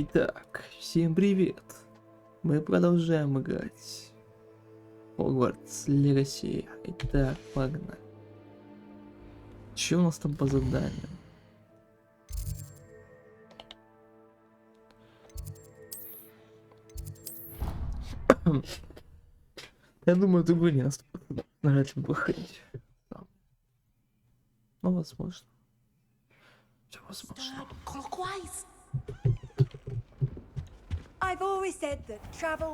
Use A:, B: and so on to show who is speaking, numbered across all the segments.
A: Итак, всем привет! Мы продолжаем играть Hogwarts Legacy. Итак, погнали. Что у нас там по заданию? Я думаю, эту игру не настолько нравится проходить. Ну, возможно. Все возможно.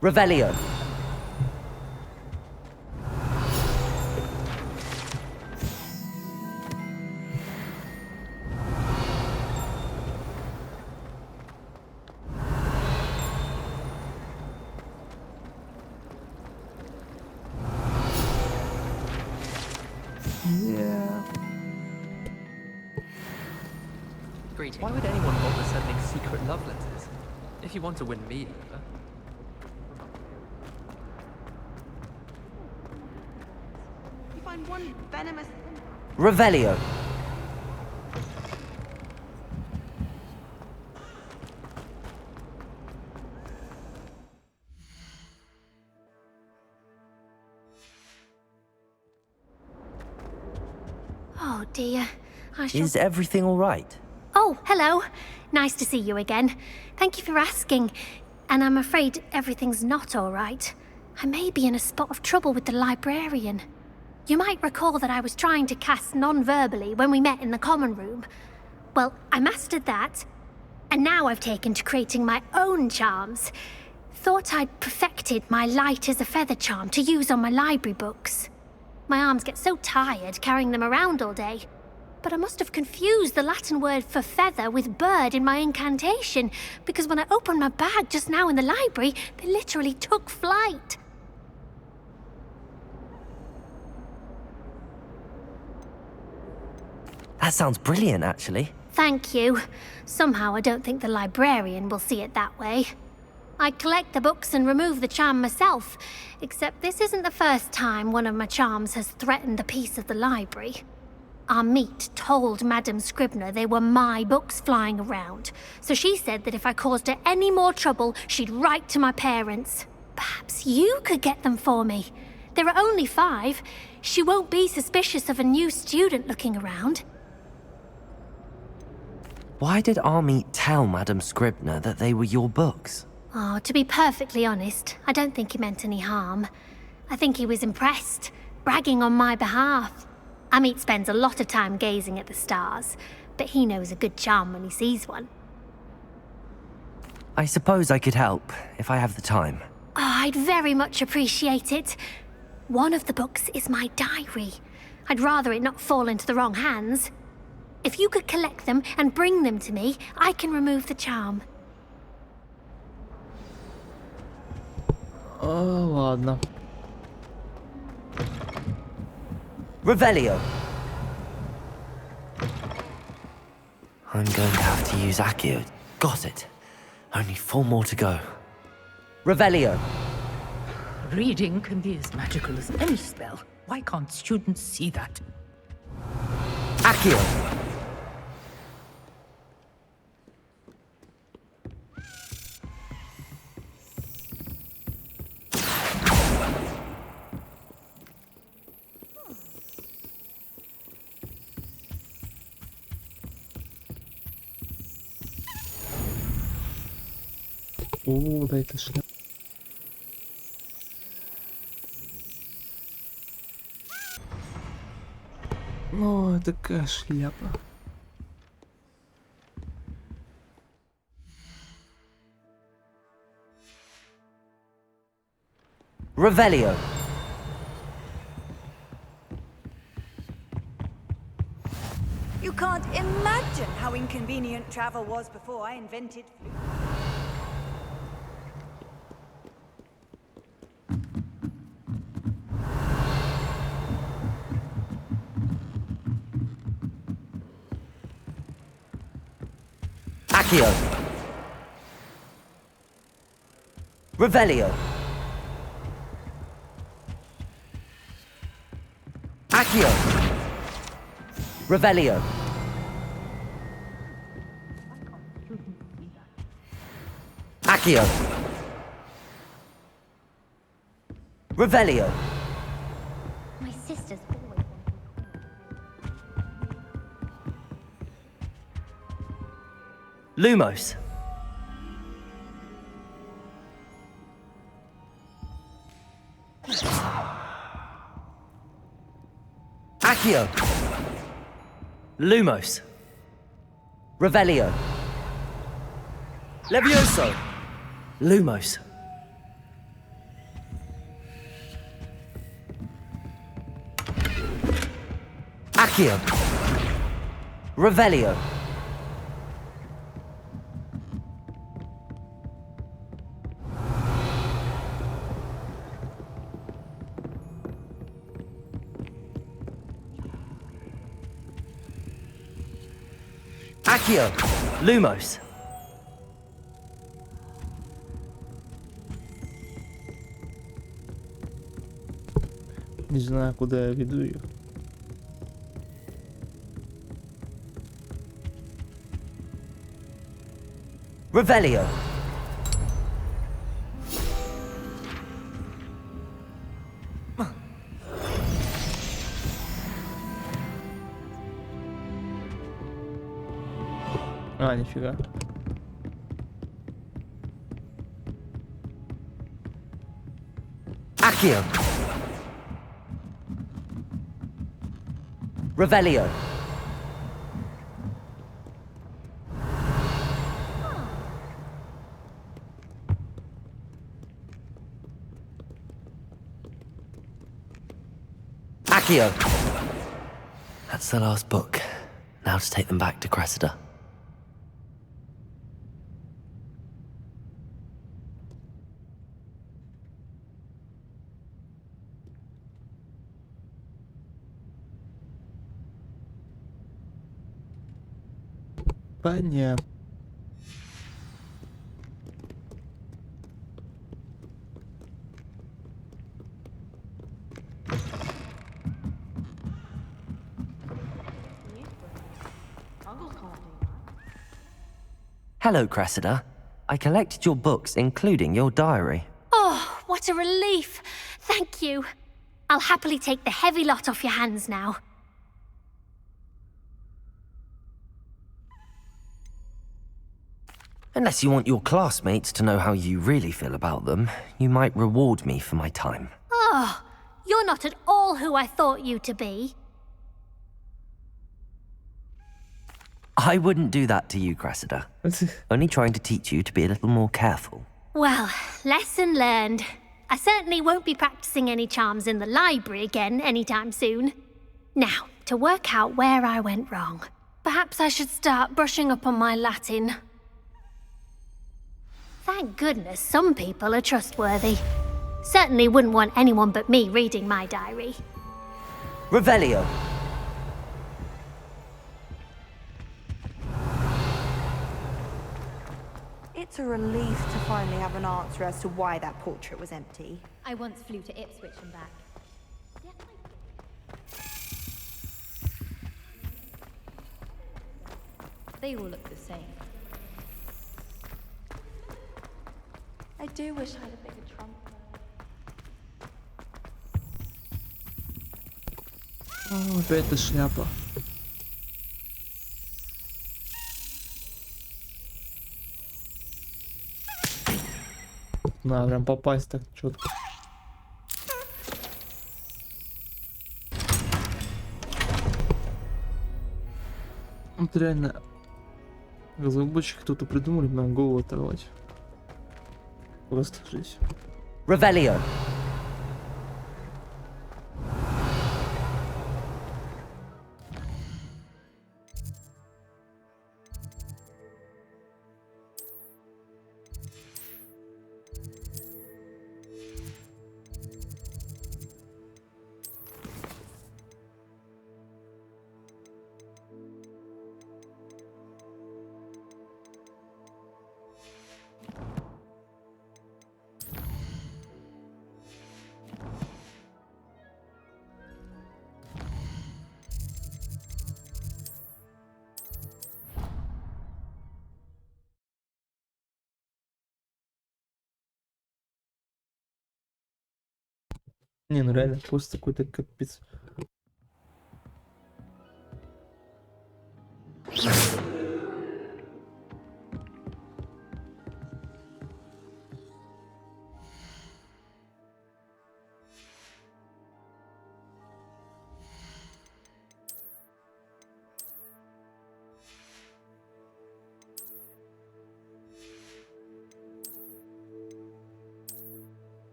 B: Revelio.
A: Yeah.
C: Greetings. Why would anyone bother sending secret love letters? If you want to win me over.
D: You find one venomous.
B: Revelio.
E: Oh dear. I shall...
B: Is everything all right?
E: Oh, hello. Nice to see you again. Thank you for asking. And I'm afraid everything's not all right. I may be in a spot of trouble with the librarian. You might recall that I was trying to cast non-verbally when we met in the common room. Well, I mastered that. And now I've taken to creating my own charms. Thought I'd perfected my light as a feather charm to use on my library books. My arms get so tired carrying them around all day. But I must have confused the Latin word for feather with bird in my incantation, because when I opened my bag just now in the library, they literally took flight.
B: That sounds brilliant, actually.
E: Thank you. Somehow I don't think the librarian will see it that way. I collect the books and remove the charm myself, except this isn't the first time one of my charms has threatened the peace of the library. Our meet told Madame Scribner they were my books flying around, so she said that if I caused her any more trouble, she'd write to my parents. Perhaps you could get them for me. There are only 5. She won't be suspicious of a new student looking around.
B: Why did Army tell Madame Scribner that they were your books?
E: Oh, to be perfectly honest, I don't think he meant any harm. I think he was impressed, bragging on my behalf. Amit spends a lot of time gazing at the stars, but he knows a good charm when he sees one.
B: I suppose I could help, if I have the time.
E: Oh, I'd very much appreciate it. One of the books is my diary. I'd rather it not fall into the wrong hands. If you could collect them and bring them to me, I can remove the charm.
A: Oh, ладно.
B: Revelio. I'm going to have to use Accio. Got it. Only 4 more to go. Revelio.
F: Reading can be as magical as any spell. Why can't students see that?
B: Accio.
A: О, да это шляпа. О, такая шляпа.
B: Revelio.
D: You can't imagine how inconvenient travel was before I invented flu.
B: Accio. Revelio. Accio. Revelio. Accio. Revelio.
E: My sister's always
B: Lumos. Accio. Lumos. Revelio. Levioso. Lumos. Accio. Revelio. Accio. Lumos.
A: Не знаю, куда я веду ее.
B: Revelio.
A: А, нифига.
B: Accio. Revelio. Accio. That's the last book. Now to take them back to Cressida.
A: Понятно.
B: Hello, Cressida. I collected your books, including your diary.
E: Oh, what a relief. Thank you. I'll happily take the heavy lot off your hands now.
B: Unless you want your classmates to know how you really feel about them, you might reward me for my time.
E: Oh, you're not at all who I thought you to be.
B: I wouldn't do that to you, Cressida. Only trying to teach you to be a little more careful.
E: Well, lesson learned. I certainly won't be practicing any charms in the library again anytime soon. Now, to work out where I went wrong. Perhaps I should start brushing up on my Latin. Thank goodness some people are trustworthy. Certainly wouldn't want anyone but me reading my diary.
B: Revelio.
D: It's a relief to finally have an answer as to why that portrait was empty.
G: I once flew to Ipswich and back. They all look the same.
D: I do wish I had a bigger trunk.
A: О, опять эта шляпа. Надо прям попасть так четко. Вот реально разработчики кто-то придумали нам голову оторвать. Просто жизнь.
B: Revelio.
A: Не, ну реально, просто какой-то капец.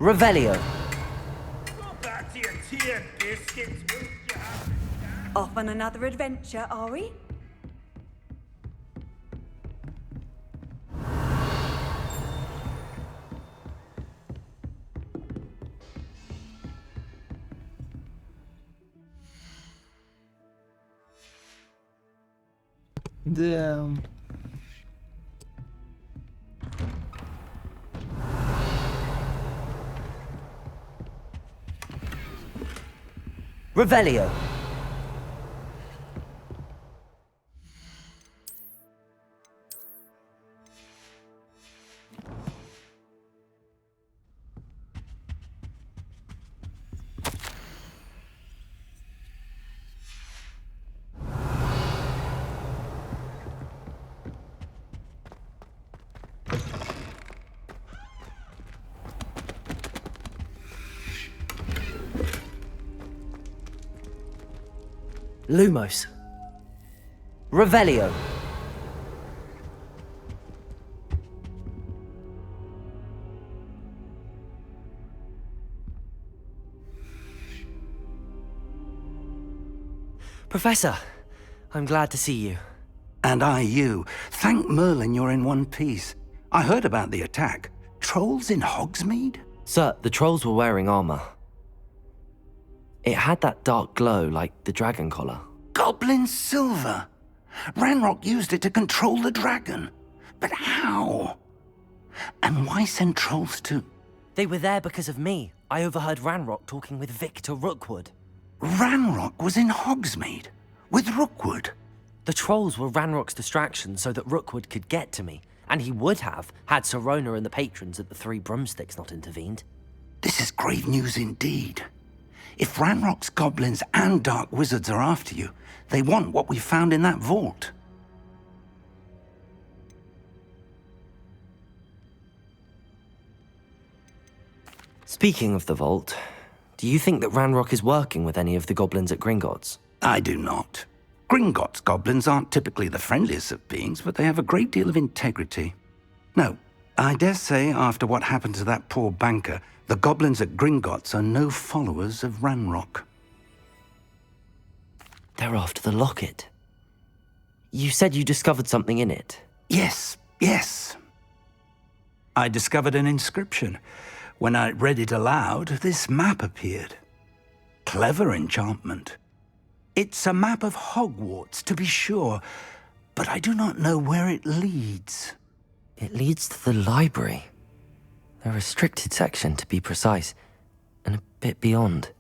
B: Revelio.
D: Off on another adventure, are we?
A: Да.
B: Revelio. Lumos. Revelio. Professor, I'm glad to see you.
H: And I you. Thank Merlin you're in one piece. I heard about the attack. Trolls in Hogsmeade?
B: Sir, the trolls were wearing armor. It had that dark glow like the dragon collar.
H: Goblin silver. Ranrock used it to control the dragon. But how? And why send trolls to...
B: They were there because of me. I overheard Ranrock talking with Victor Rookwood.
H: Ranrock was in Hogsmeade? With Rookwood?
B: The trolls were Ranrock's distraction so that Rookwood could get to me. And he would have, had Sirona and the patrons at the Three Broomsticks not intervened.
H: This is grave news indeed. If Ranrock's goblins and dark wizards are after you, they want what we found in that vault.
B: Speaking of the vault, do you think that Ranrock is working with any of the goblins at Gringotts?
H: I do not. Gringotts goblins aren't typically the friendliest of beings, but they have a great deal of integrity. No, I dare say after what happened to that poor banker, the goblins at Gringotts are no followers of Ranrock.
B: They're after the locket. You said you discovered something in it.
H: Yes. I discovered an inscription. When I read it aloud, this map appeared. Clever enchantment. It's a map of Hogwarts, to be sure, but I do not know where it leads.
B: It leads to the library. A restricted section, to be precise, and a bit beyond.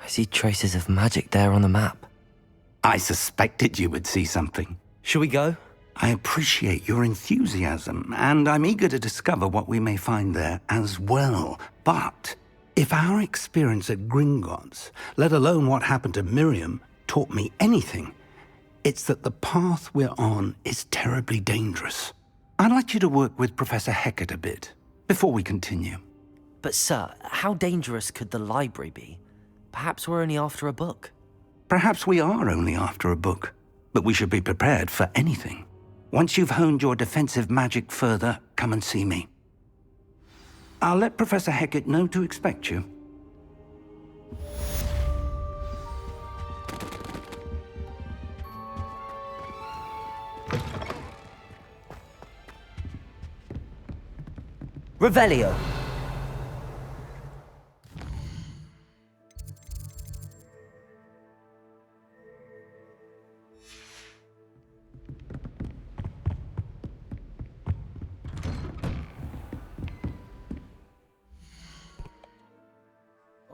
B: I see traces of magic there on the map.
H: I suspected you would see something.
B: Shall we go?
H: I appreciate your enthusiasm, and I'm eager to discover what we may find there as well. But if our experience at Gringotts, let alone what happened to Miriam, taught me anything, it's that the path we're on is terribly dangerous. I'd like you to work with Professor Hecat a bit before we continue.
B: But sir, how dangerous could the library be? Perhaps we're only after a book.
H: Perhaps we are only after a book, but we should be prepared for anything. Once you've honed your defensive magic further, come and see me. I'll let Professor Hecat know to expect you.
B: Revelio.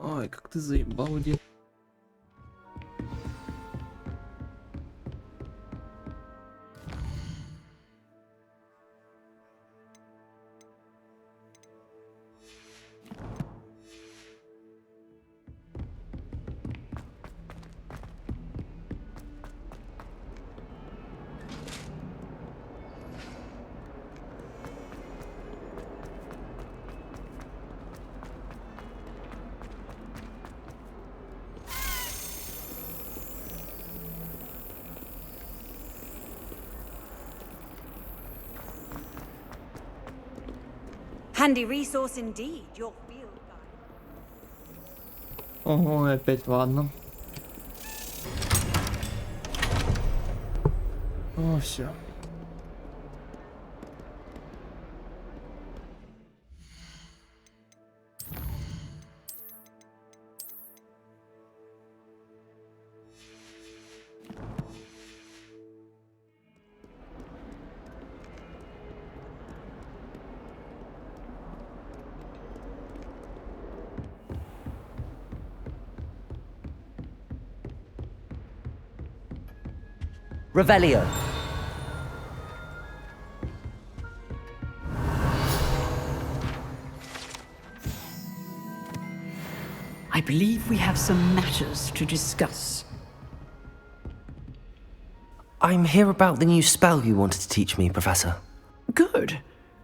A: Ой, как ты заебал, дед.
D: Handy resource indeed, your field guide.
A: Ого, опять ладно. О, все.
B: Revelio.
I: I believe we have some matters to discuss.
B: I'm here about the new spell you wanted to teach me, Professor.
I: Good.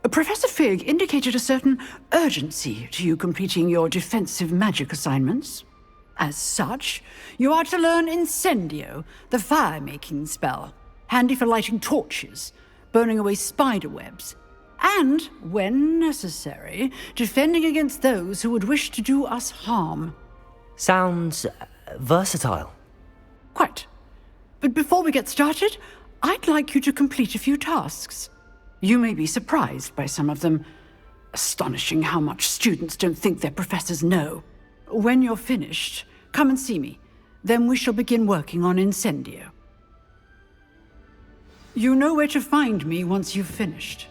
I: Professor Fig indicated a certain urgency to you completing your defensive magic assignments. As such, you are to learn Incendio, the fire-making spell, handy for lighting torches, burning away spider webs, and, when necessary, defending against those who would wish to do us harm.
B: Sounds versatile.
I: Quite. But before we get started, I'd like you to complete a few tasks. You may be surprised by some of them. Astonishing how much students don't think their professors know. When you're finished, come and see me. Then we shall begin working on Incendio. You know where to find me once you've finished.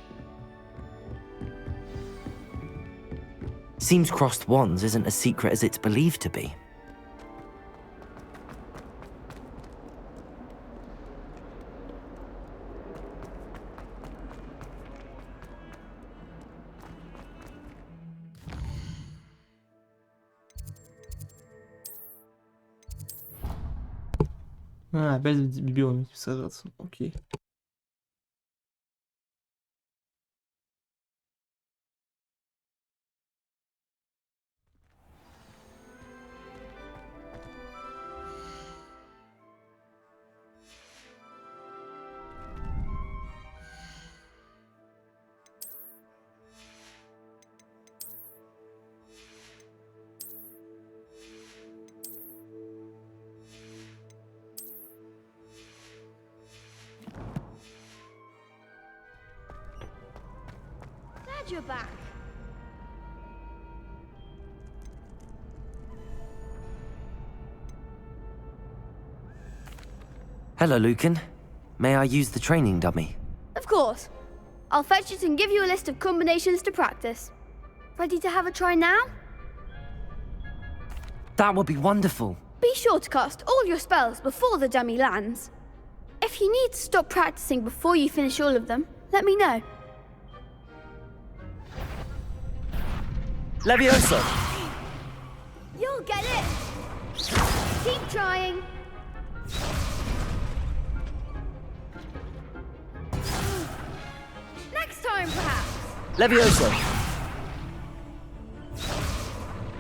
B: Seems crossed wands isn't as secret as it's believed to be.
A: А, опять с дебилами сажаться. Окей.
G: Glad you're back.
B: Hello, Lucan. May I use the training dummy?
J: Of course. I'll fetch it and give you a list of combinations to practice. Ready to have a try now?
B: That would be wonderful.
J: Be sure to cast all your spells before the dummy lands. If you need to stop practicing before you finish all of them, let me know.
B: Levioso!
J: You'll get it! Keep trying. Next time, perhaps.
B: Levioso!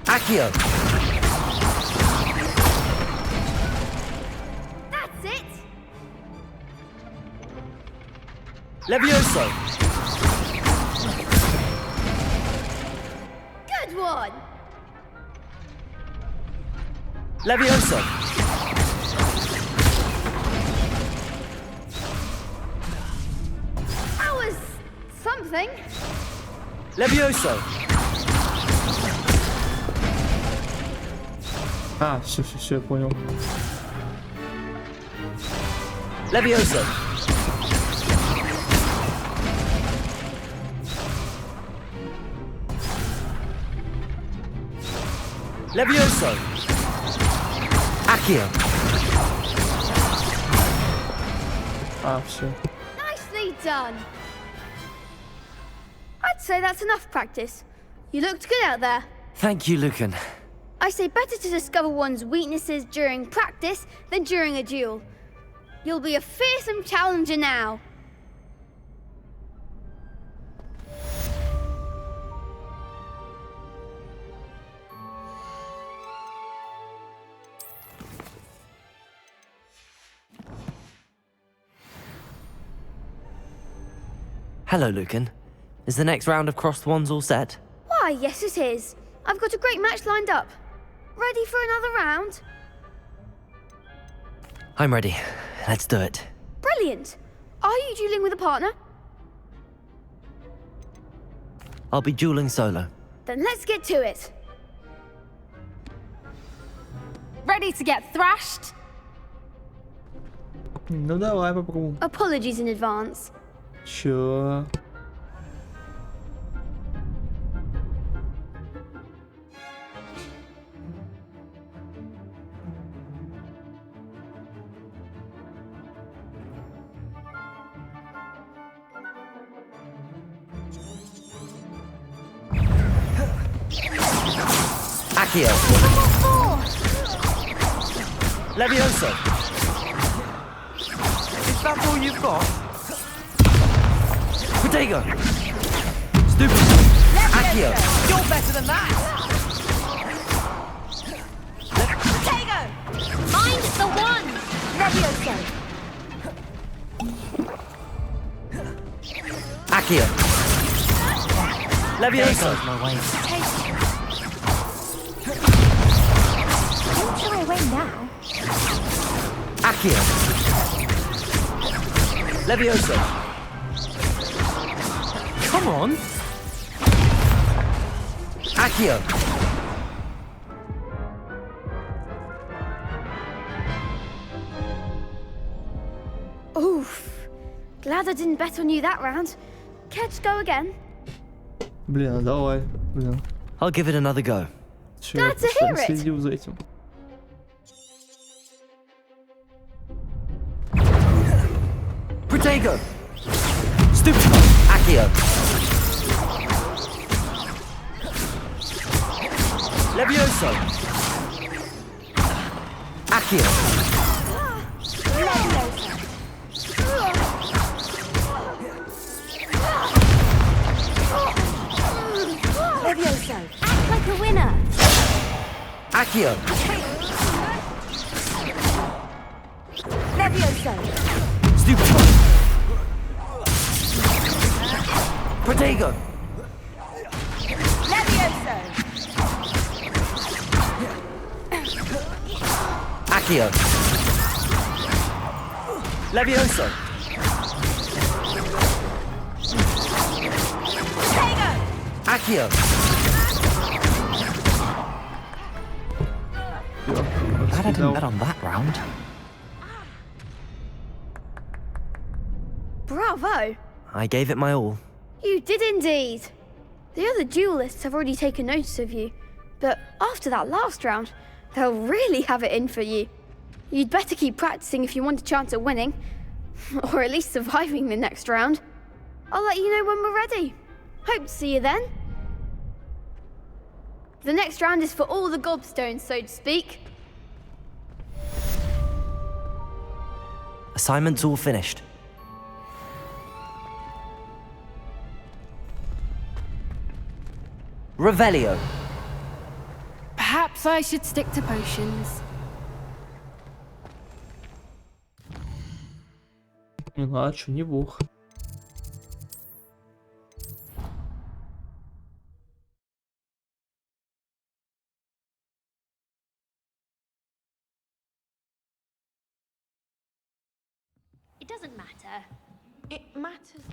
B: Accio!
J: That's it!
B: Levioso!
J: Good one!
B: Levioso!
J: That was something.
B: Levioso!
A: А, все, я понял.
B: Levioso! Levioso! Accio!
A: А, все.
J: Nicely done. I'd say that's enough practice. You looked good out there.
B: Thank you, Lucan.
J: I say better to discover one's weaknesses during practice than during a duel. You'll be a fearsome challenger now.
B: Hello, Lucan. Is the next round of crossed wands all set?
J: Why, yes it is. I've got a great match lined up. Ready for another round?
B: I'm ready. Let's do it.
J: Brilliant. Are you dueling with a partner?
B: I'll be dueling solo.
J: Then let's get to it.
K: Ready to get thrashed?
A: Ну давай попробуем.
J: Apologies in advance.
A: Чё?
B: Accio! Levioso! Is that all you've got? Protego! Stupid! Accio!
K: You're better than that!
J: Protego!
K: Mind the one!
J: Levioso!
B: Accio! Levioso! My way.
K: Don't shy away now.
B: Accio! Levioso! Come on! Accio!
J: Oof. Glad I didn't bet on you that round. Care to go again?
A: Блин, давай. Блин.
B: I'll give it another go.
A: Чё,
J: Glad to hear it.
A: следил за этим.
B: Protego! Stupid! Accio! Levioso! Accio!
J: Levioso!
K: Act like a winner.
B: Accio!
J: Levioso!
B: Stupid! Protego!
J: Levioso!
B: Accio! Levioso! Accio! Glad I didn't bet on that round.
J: Bravo!
B: I gave it my all.
J: You did indeed. The other duelists have already taken notice of you, but after that last round, they'll really have it in for you. You'd better keep practicing if you want a chance at winning, or at least surviving the next round. I'll let you know when we're ready. Hope to see you then. The next round is for all the gobstones, so to speak.
B: Assignment's all finished. Revelio.
K: Perhaps I should stick to potions.
A: Ну а чё, не бог.
E: It doesn't matter.
K: It matters.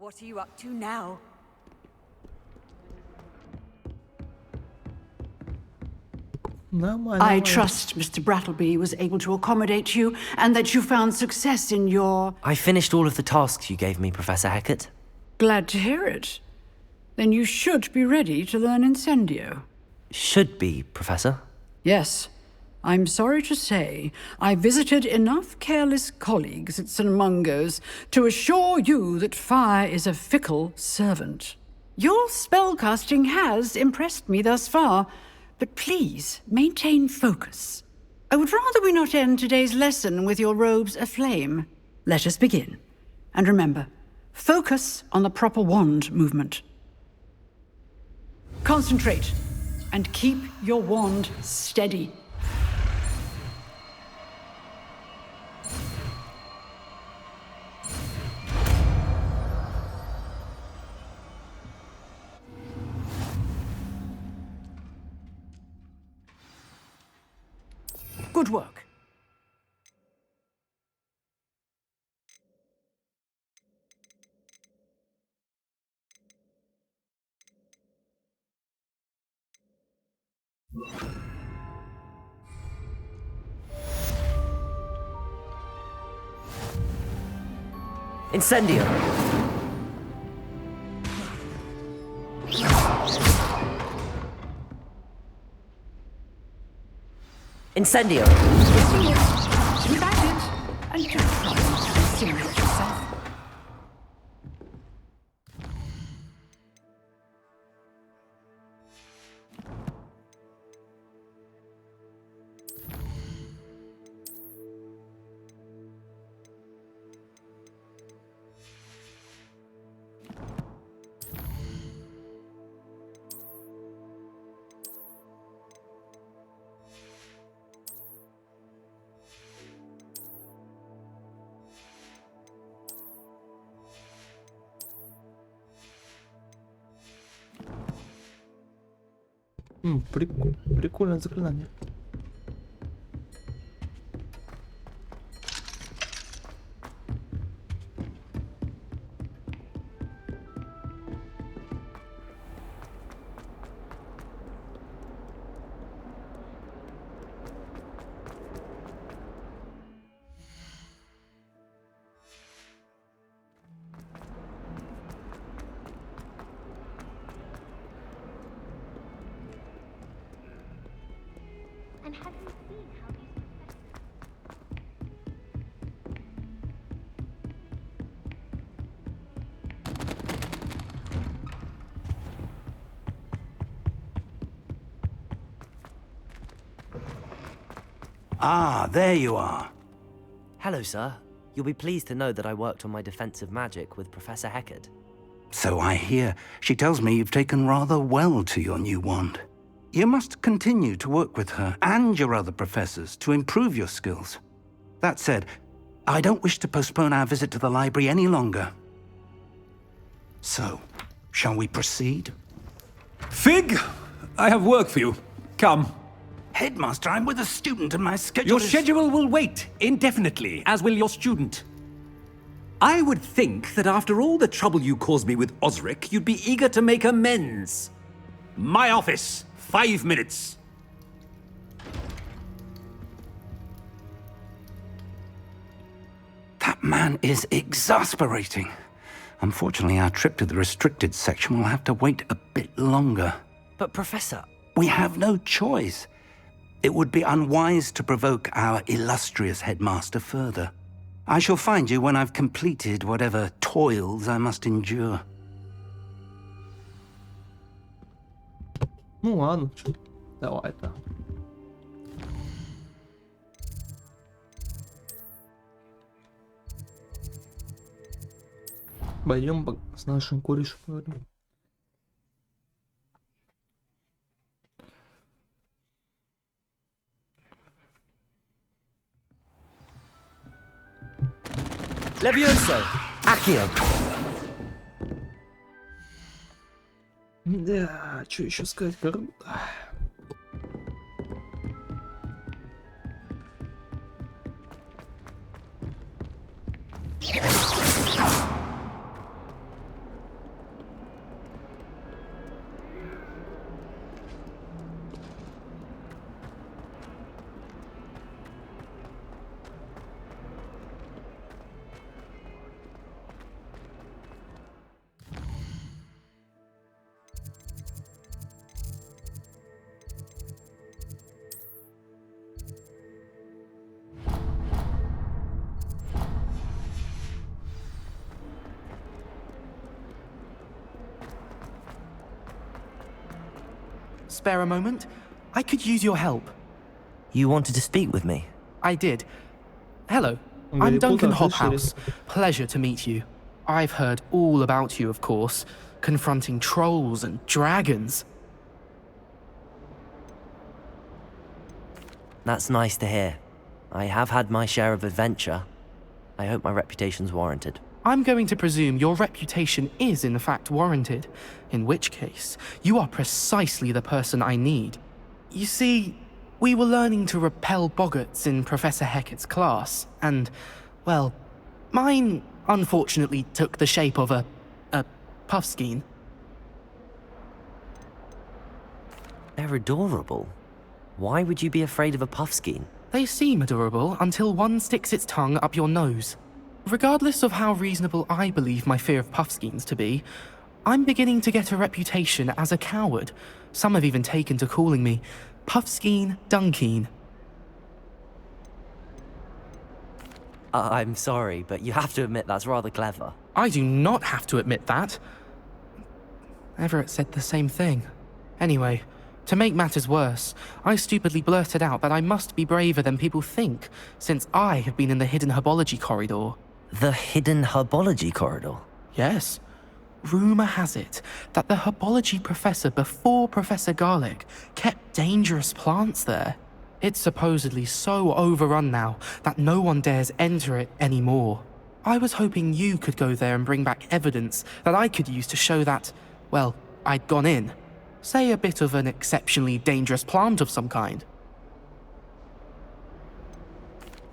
D: What are you up to now?
A: Нормально.
I: I trust Mr. Brattleby was able to accommodate you and that you found success in your...
B: I finished all of the tasks you gave me, Professor Hecat.
I: Glad to hear it. Then you should be ready to learn Incendio.
B: Should be, Professor.
I: Yes. I'm sorry to say, I visited enough careless colleagues at St. Mungo's to assure you that fire is a fickle servant. Your spellcasting has impressed me thus far, but please maintain focus. I would rather we not end today's lesson with your robes aflame. Let us begin. And remember, focus on the proper wand movement. Concentrate, and keep your wand steady. Good work.
B: Incendio! Incendio!
I: Keep at it, and just try not to incinerate yourself.
A: Прикольное заклинание.
E: And have you seen how these
H: Ah, there you are.
B: Hello, sir. You'll be pleased to know that I worked on my defensive magic with Professor Hecat.
H: So I hear. She tells me you've taken rather well to your new wand. You must continue to work with her and your other professors to improve your skills. That said, I don't wish to postpone our visit to the library any longer. So, shall we proceed?
L: Fig, I have work for you. Come.
H: Headmaster, I'm with a student and my schedule
L: Your
H: is...
L: schedule will wait indefinitely, as will your student. I would think that after all the trouble you caused me with Osric, you'd be eager to make amends. My office, 5 minutes.
H: That man is exasperating. Unfortunately, our trip to the restricted section will have to wait a bit longer.
B: But, Professor...
H: We have no choice. It would be unwise to provoke our illustrious headmaster further. I shall find you when I've completed whatever toils I must endure.
A: Ну ладно, чё. Давай-то. Пойдем с нашим корешем поговорим.
B: Levioso! Accio!
A: Да, что еще сказать?
M: spare a moment? I could use your help.
B: You wanted to speak with me?
M: I did. Hello, I'm Duncan Hobhouse. Pleasure to meet you. I've heard all about you, of course, confronting trolls and dragons.
B: That's nice to hear. I have had my share of adventure. I hope my reputation's warranted.
M: I'm going to presume your reputation is in fact warranted, in which case, you are precisely the person I need. You see, we were learning to repel boggarts in Professor Hecat's class, and, well, mine unfortunately took the shape of a puffskein.
B: They're adorable. Why would you be afraid of a puffskein?
M: They seem adorable until one sticks its tongue up your nose. Regardless of how reasonable I believe my fear of puffskeins to be, I'm beginning to get a reputation as a coward. Some have even taken to calling me Puffskein Dunkeen.
B: I'm sorry, but you have to admit that's rather clever.
M: I do not have to admit that. Everett said the same thing. Anyway, to make matters worse, I stupidly blurted out that I must be braver than people think, since I have been in the hidden herbology corridor.
B: The hidden herbology corridor?
M: Yes. Rumour has it that the herbology professor before Professor Garlic kept dangerous plants there. It's supposedly so overrun now that no one dares enter it anymore. I was hoping you could go there and bring back evidence that I could use to show that, well, I'd gone in. Say a bit of an exceptionally dangerous plant of some kind.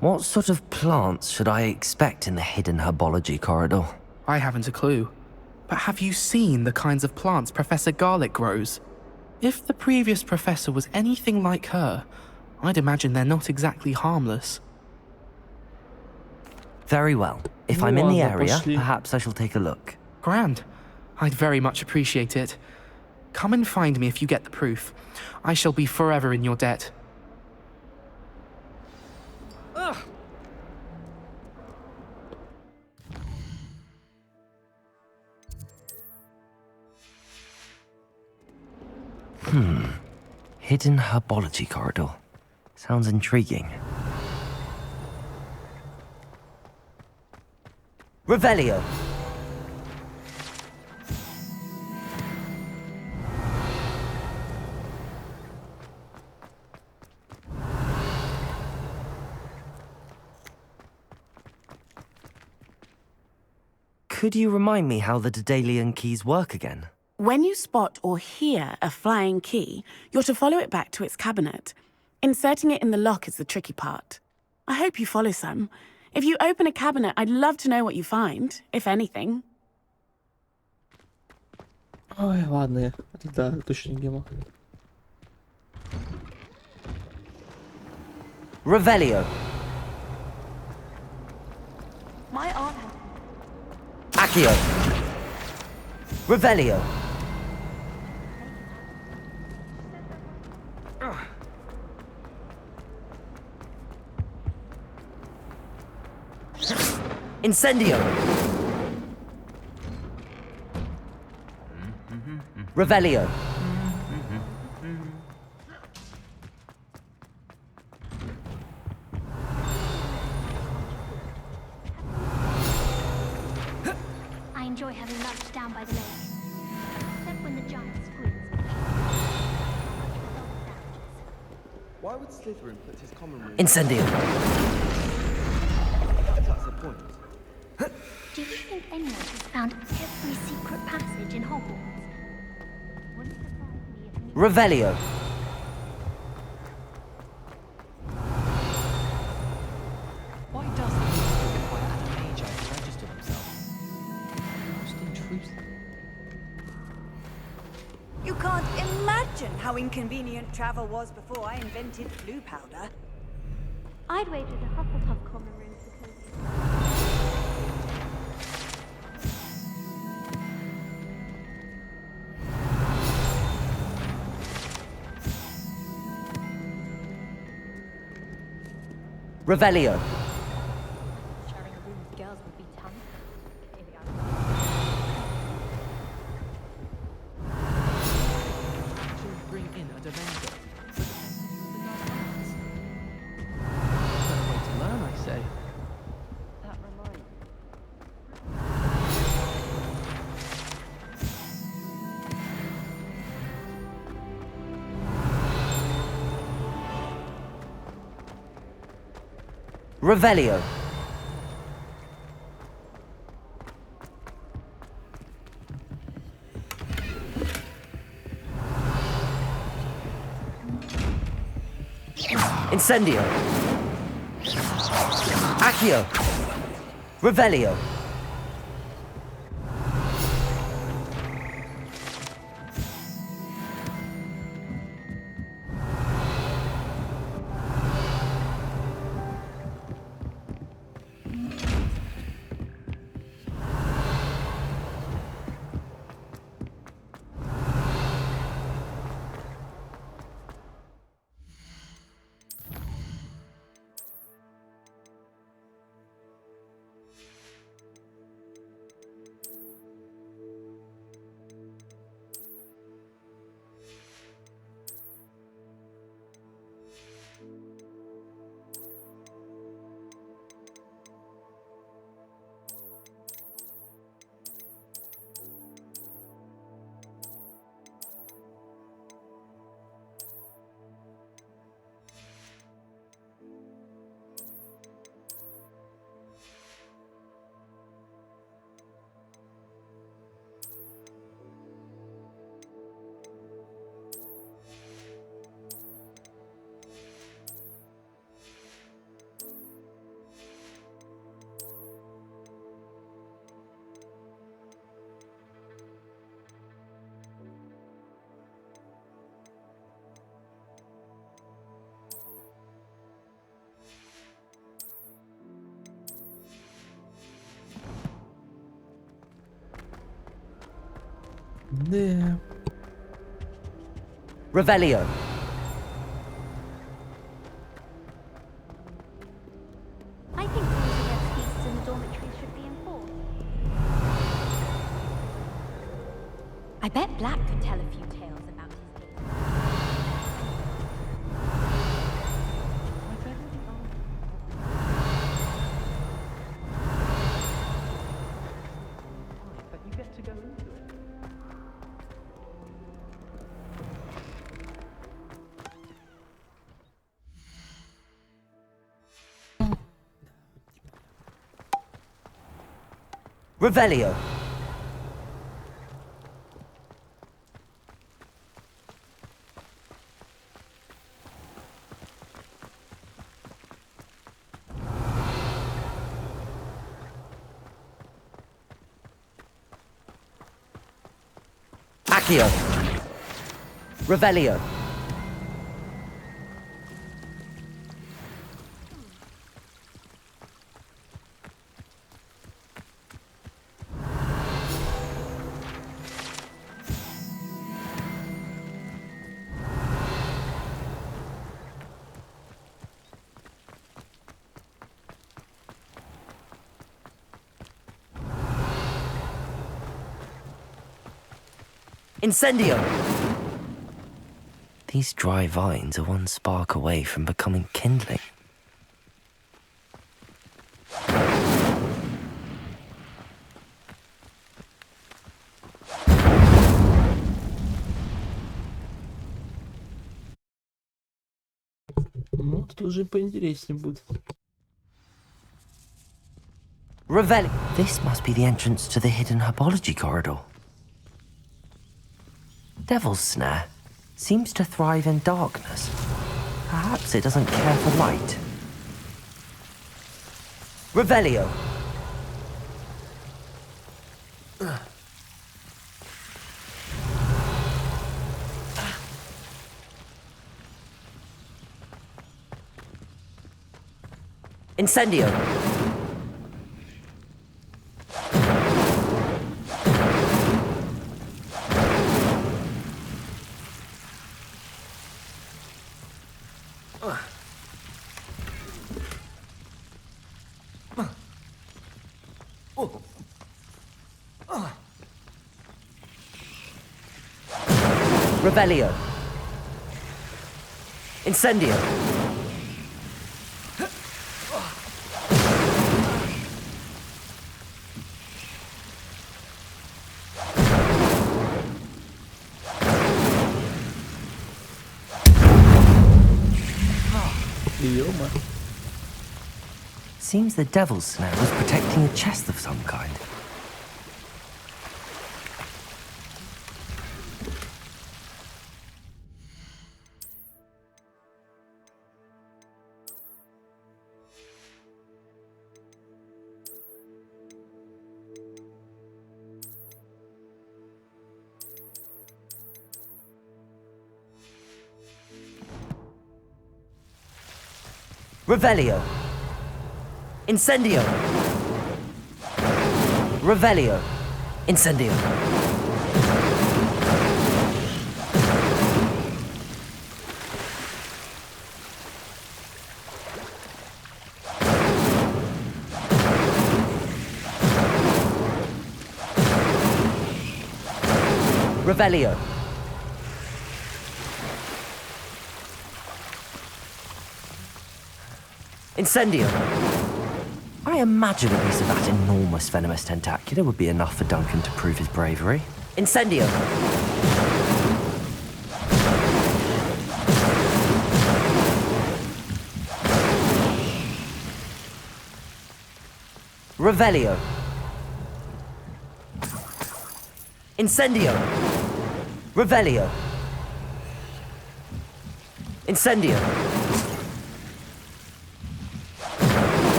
B: What sort of plants should I expect in the hidden herbology corridor?
M: I haven't a clue. But have you seen the kinds of plants Professor Garlic grows? If the previous professor was anything like her, I'd imagine they're not exactly harmless.
B: Very well. If I'm in the area, perhaps I shall take a look.
M: Grand. I'd very much appreciate it. Come and find me if you get the proof. I shall be forever in your debt.
C: Ugh.
B: Hidden herbology corridor. Sounds intriguing. Revelio! Could you remind me how the Daedalian keys work again?
N: When you spot or hear a flying key, you're to follow it back to its cabinet. Inserting it in the lock is the tricky part. I hope you follow some. If you open a cabinet, I'd love to know what you find, if anything.
A: Ой, ладно, да, точно не могу.
B: Revelio.
D: My aunt
B: Accio. Revelio. Incendio. Revelio.
E: I enjoy having lunch down by the lake. Except when the giant squids.
C: Why would Slytherin put his common room?
B: Incendio.
C: That's the point.
E: Do you think anyone has found every secret passage in Hogwarts? Wouldn't surprise me if
B: Revelio.
C: Why does the Ministry require an mage to register themselves? Most intrusive.
D: You can't imagine how inconvenient travel was before I invented blue powder.
K: I'd wager the Hufflepuff common room's the coziest.
B: Revelio.
G: Sharing a room with girls would be tongue.
C: To bring in
M: Dementor for defense of the better way to learn, I say.
G: That reminds me.
B: Revelio. Incendio. Accio. Revelio.
A: Да.
B: Revelio.
K: I think rules against beasts in the dormitories should be enforced. I bet Black could tell a few tales about his days.
C: But you get to go into it.
B: Revelio. Accio. Revelio. Incendio! These dry vines are one spark away from becoming kindling.
A: Ну, тут уже поинтереснее будет.
B: Revelio. This must be the entrance to the hidden herbology corridor. Devil's Snare seems to thrive in darkness. Perhaps it doesn't care for light. Revelio. Incendio. Revelio. Incendio. Seems the devil's snare was protecting a chest of some kind. Revelio. Incendio. Revelio. Incendio. Revelio. Incendio. I imagine a piece of that enormous venomous tentacular would be enough for Duncan to prove his bravery. Incendio. Revelio. Incendio. Revelio. Incendio.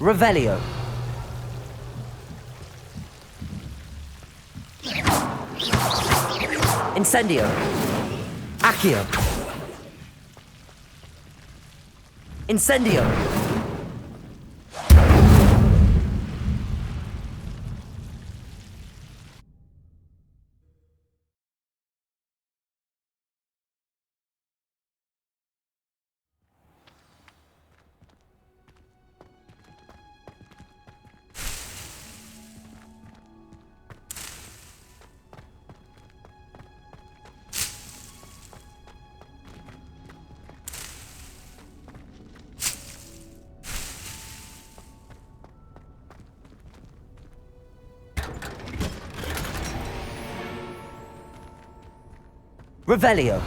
B: Revelio. Incendio. Accio. Incendio. Revelio.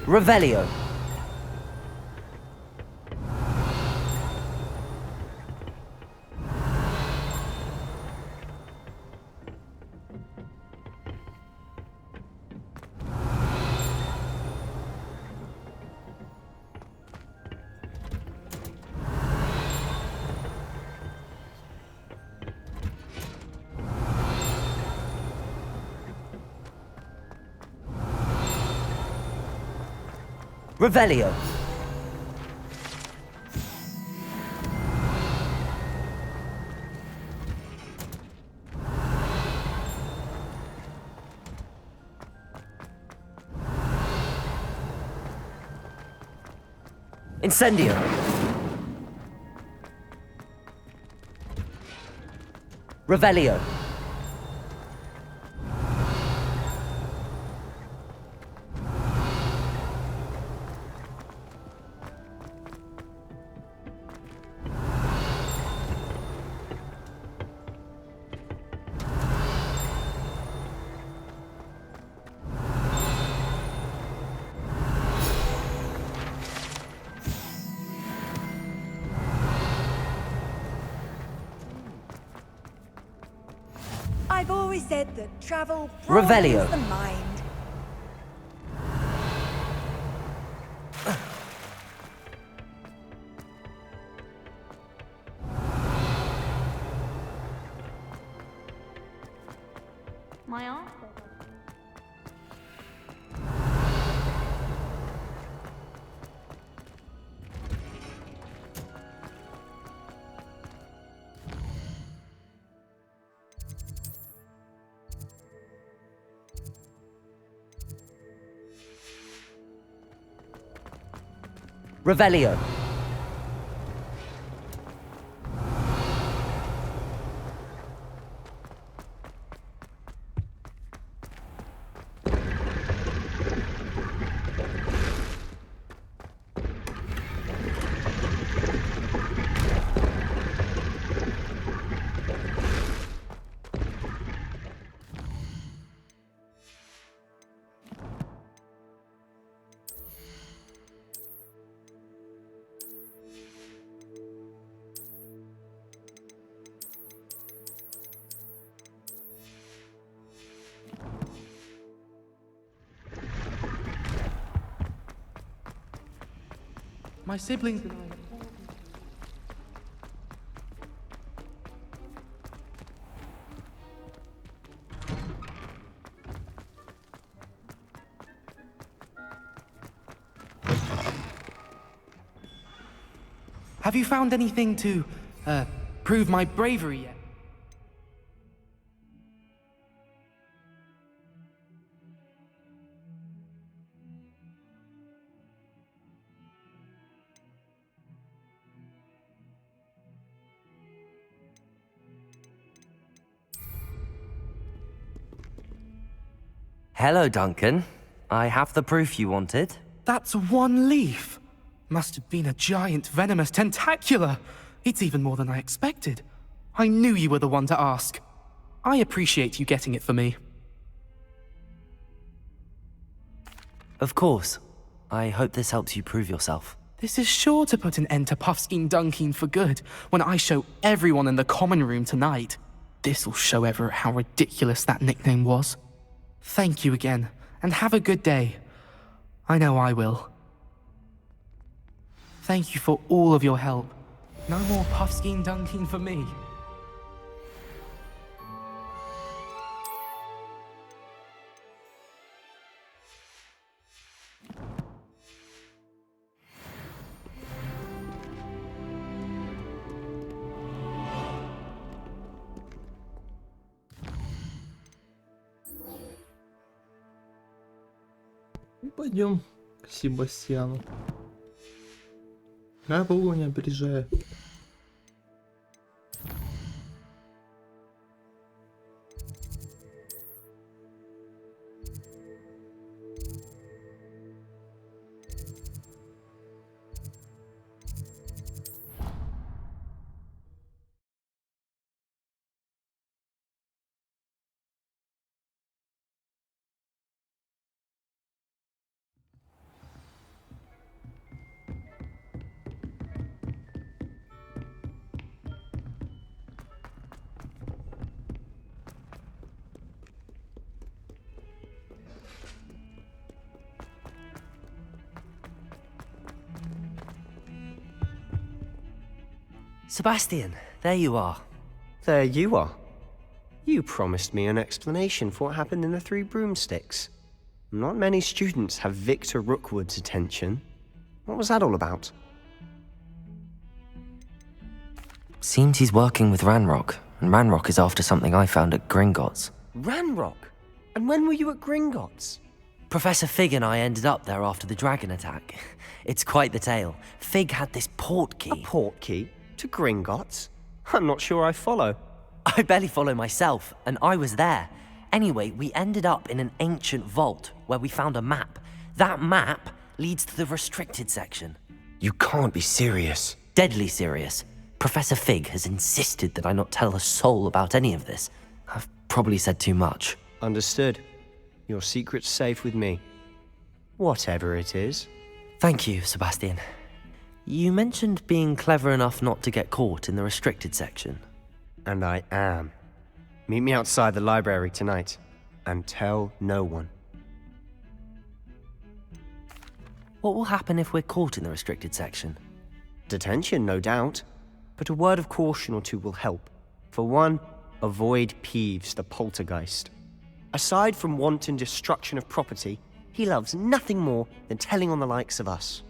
B: Revelio. Revelio. Incendio. Revelio.
D: I've always said that travel
B: Revelio.
D: broadens the mind.
K: My aunt.
B: Revelio.
M: My siblings and I... Have you found anything to, prove my bravery yet?
B: Hello, Duncan. I have the proof you wanted.
M: That's one leaf. Must have been a giant venomous tentacula. It's even more than I expected. I knew you were the one to ask. I appreciate you getting it for me.
B: Of course. I hope this helps you prove yourself.
M: This is sure to put an end to Puffskein Dunkeen for good when I show everyone in the common room tonight. This'll show Everett how ridiculous that nickname was. Thank you again, and have a good day. I know I will. Thank you for all of your help. No more Puffskein Dunkeen for me.
A: Пойдем к Себастьяну. Кого не опережая.
B: Sebastian, there you are.
O: There you are. You promised me an explanation for what happened in the Three Broomsticks. Not many students have Victor Rookwood's attention. What was that all about?
B: Seems he's working with Ranrock, and Ranrock is after something I found at Gringotts.
O: Ranrock? And when were you at Gringotts?
B: Professor Fig and I ended up there after the dragon attack. It's quite the tale. Fig had this portkey.
O: A portkey? To Gringotts? I'm not sure I follow.
B: I barely follow myself, and I was there. Anyway, we ended up in an ancient vault where we found a map. That map leads to the restricted section.
O: You can't be serious.
B: Deadly serious. Professor Fig has insisted that I not tell a soul about any of this. I've probably said too much.
O: Understood. Your secret's safe with me. Whatever it is.
B: Thank you, Sebastian. You mentioned being clever enough not to get caught in the restricted section.
O: And I am. Meet me outside the library tonight, and tell no one.
B: What will happen if we're caught in the restricted section?
O: Detention, no doubt. But a word of caution or two will help. For one, avoid Peeves, the poltergeist. Aside from wanton destruction of property, he loves nothing more than telling on the likes of us.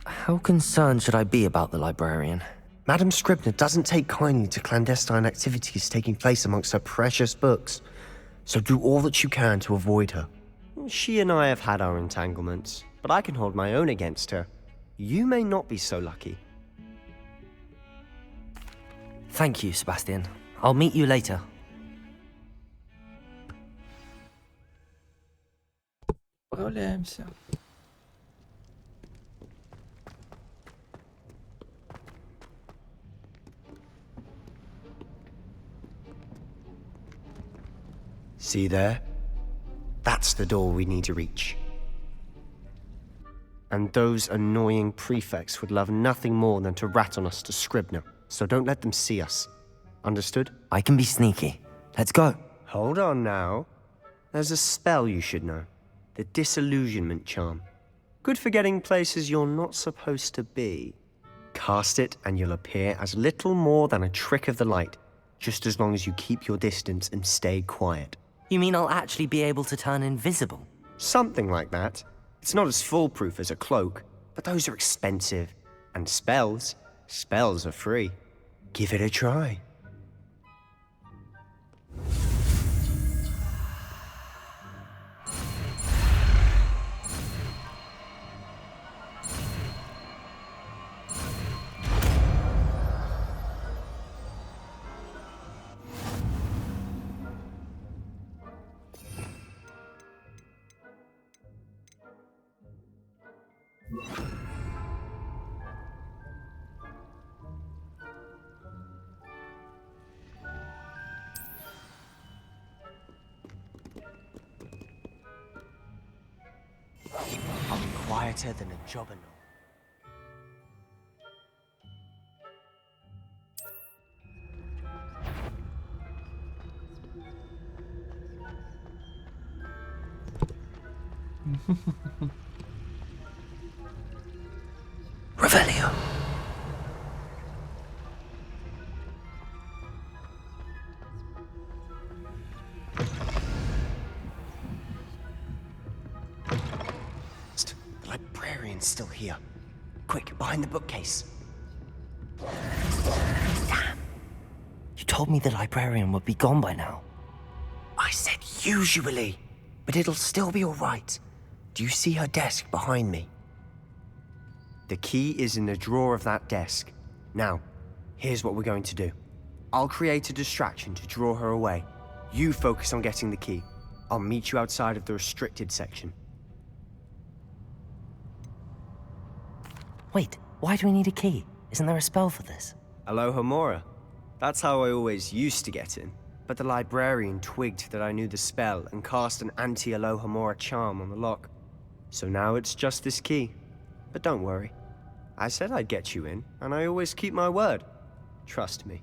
B: How concerned should I be about the librarian?
O: Madame Scribner doesn't take kindly to clandestine activities taking place amongst her precious books, so do all that you can to avoid her. She and I have had our entanglements, but I can hold my own against her. You may not be so lucky.
B: Thank you, Sebastian. I'll meet you later.
A: Справляемся.
O: See there? That's the door we need to reach. And those annoying prefects would love nothing more than to rat on us to Scribner, so don't let them see us. Understood?
B: I can be sneaky. Let's go.
O: Hold on now. There's a spell you should know. The Disillusionment Charm. Good for getting places you're not supposed to be. Cast it and you'll appear as little more than a trick of the light, just as long as you keep your distance and stay quiet.
B: You mean I'll actually be able to turn invisible?
O: Something like that. It's not as foolproof as a cloak, but those are expensive. And spells are free. Give it a try.
B: I'll be quieter than a jobber. Revelio.
O: The librarian's still here. Quick, behind the bookcase.
B: Damn. You told me the librarian would be gone by now.
O: I said usually, but it'll still be all right. Do you see her desk behind me? The key is in the drawer of that desk. Now, here's what we're going to do. I'll create a distraction to draw her away. You focus on getting the key. I'll meet you outside of the restricted section.
B: Wait, why do we need a key? Isn't there a spell for this?
O: Alohomora. That's how I always used to get in. But the librarian twigged that I knew the spell and cast an anti-Alohomora charm on the lock. So now it's just this key. But don't worry. I said I'd get you in, and I always keep my word. Trust me.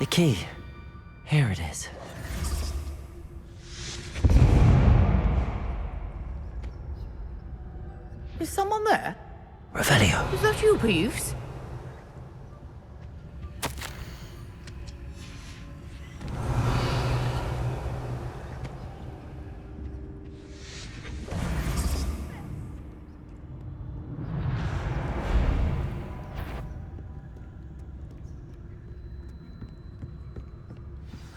B: The key. Here it is.
F: Is someone there?
B: Revelio.
F: Is that you, Peeves?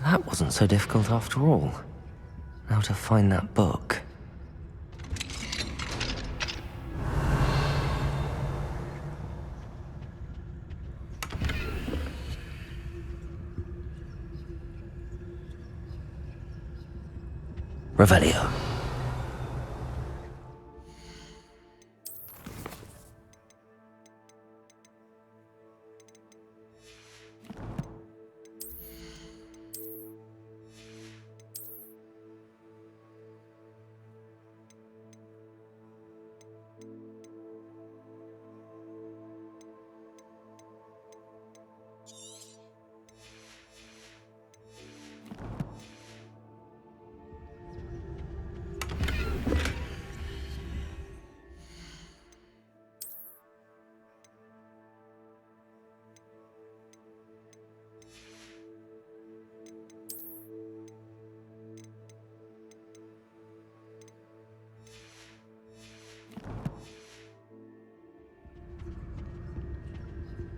B: That wasn't so difficult after all. Now to find that book. Revelio.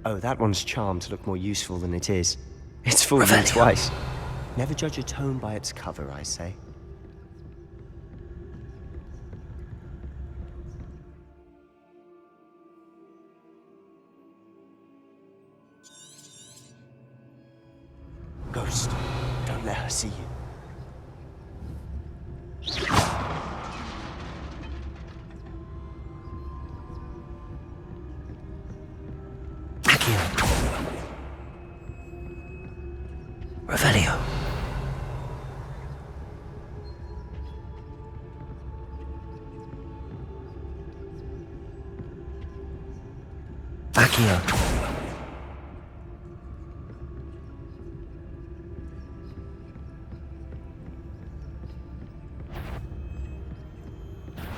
O: Oh, that one's charmed to look more useful than it is. It's fooled me twice. Never judge a tone by its cover, I say. Ghost, don't let her see you.
B: Revelio. Accio.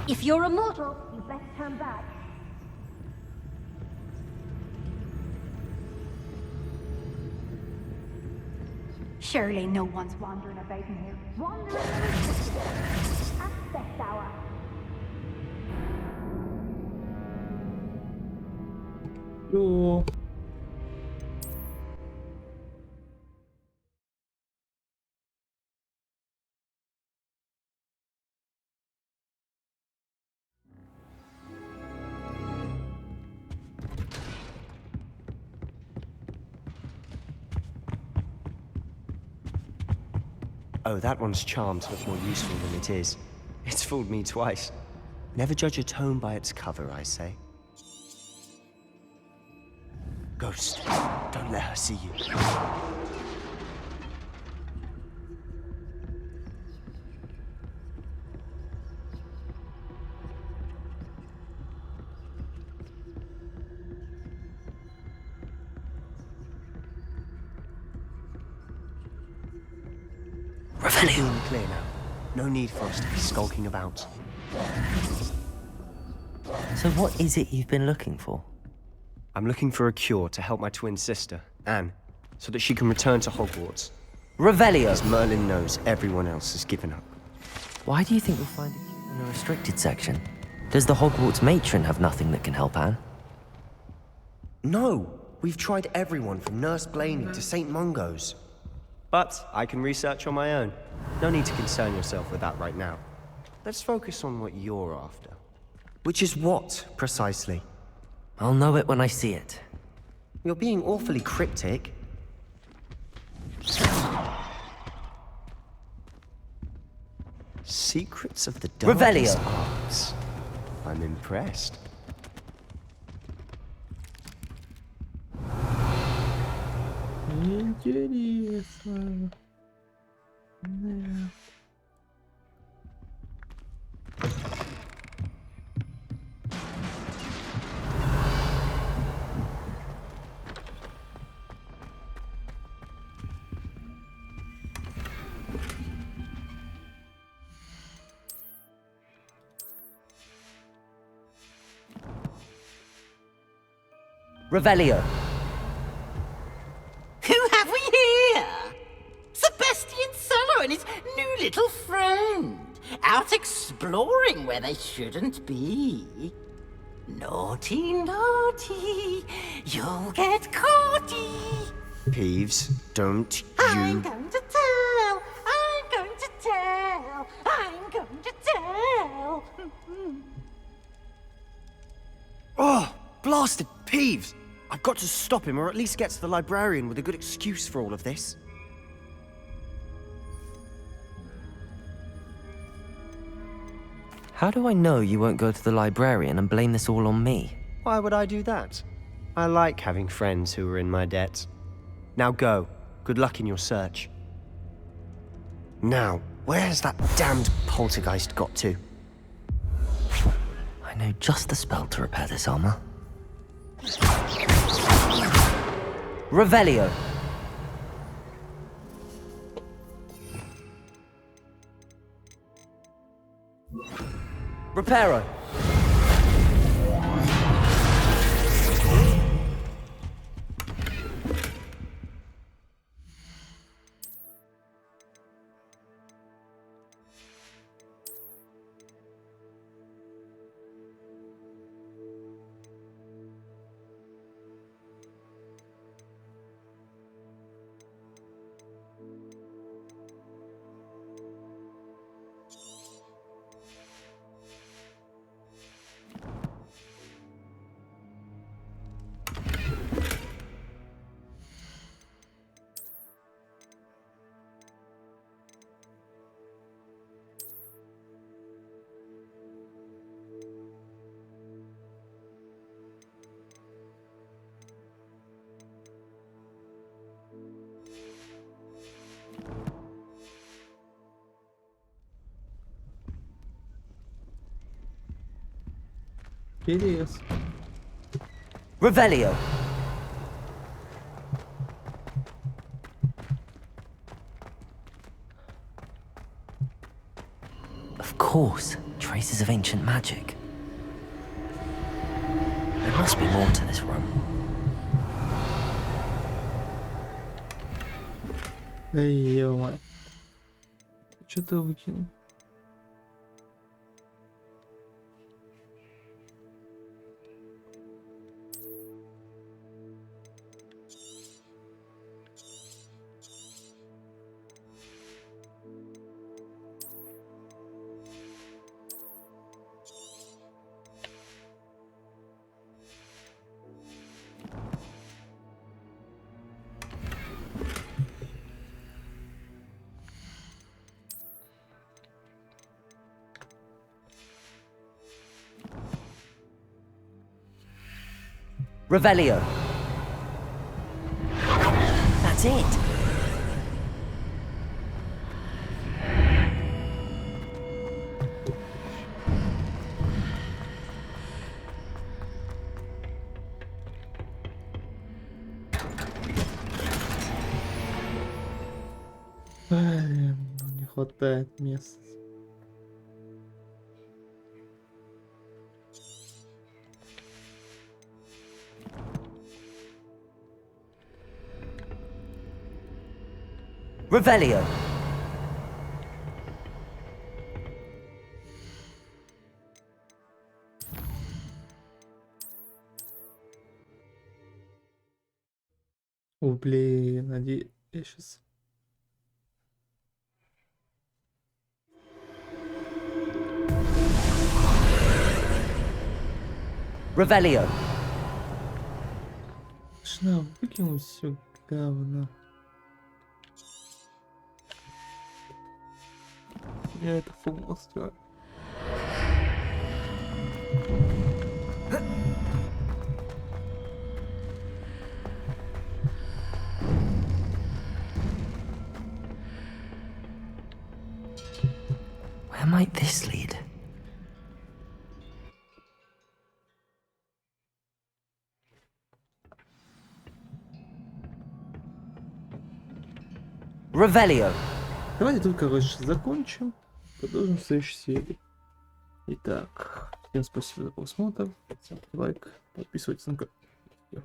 K: If you're a mortal, you best turn back. Surely no one's wandering about in here. Wandering aspect hour.
A: Yo.
O: Oh, that one's charmed to look more useful than it is. It's fooled me twice. Never judge a tone by its cover, I say. Ghost, don't let her see you.
B: Revelio.
O: We're clear now. No need for us to be skulking about.
B: So what is it you've been looking for?
O: I'm looking for a cure to help my twin sister, Anne, so that she can return to Hogwarts.
B: Revelio.
O: As Merlin knows, everyone else has given up.
B: Why do you think we'll find a cure in the restricted section? Does the Hogwarts matron have nothing that can help Anne?
O: No! We've tried everyone from Nurse Blaney to St. Mungo's. But I can research on my own. No need to concern yourself with that right now. Let's focus on what you're after. Which is what, precisely?
B: I'll know it when I see it.
O: You're being awfully cryptic. Secrets of the darkest
B: Revelio.
O: arts. I'm impressed.
A: Интересно. Да.
B: Revelio.
F: Who have we here? Sebastian Solo and his new little friend. Out exploring where they shouldn't be. Naughty, naughty. You'll get caughty.
O: Peeves, don't
F: I'm
O: you...
F: going to tell. I'm going to tell. I'm going to tell.
O: Oh, blasted Peeves! I've got to stop him, or at least get to the librarian with a good excuse for all of this.
B: How do I know you won't go to the librarian and blame this all on me?
O: Why would I do that? I like having friends who are in my debt. Now go. Good luck in your search. Now, where has that damned poltergeist got to?
B: I know just the spell to repair this armor. Revelio. Reparo.
A: Интерес.
B: Revelio. Of course, traces of ancient magic. There must be more to this room.
A: Да ё-моё. Что-то выкинул.
B: Revelio. That's it.
A: Блин, ну не хватает места.
B: Revelio.
A: О, блин, я сейчас...
B: Revelio.
A: Шна, выкинул все говно. Я это фугу устроил.
B: Where might this lead? Revelio.
A: Давайте тут, короче, закончим. Продолжим в следующей серии. Итак, всем спасибо за просмотр. Ставьте лайк, подписывайтесь на канал.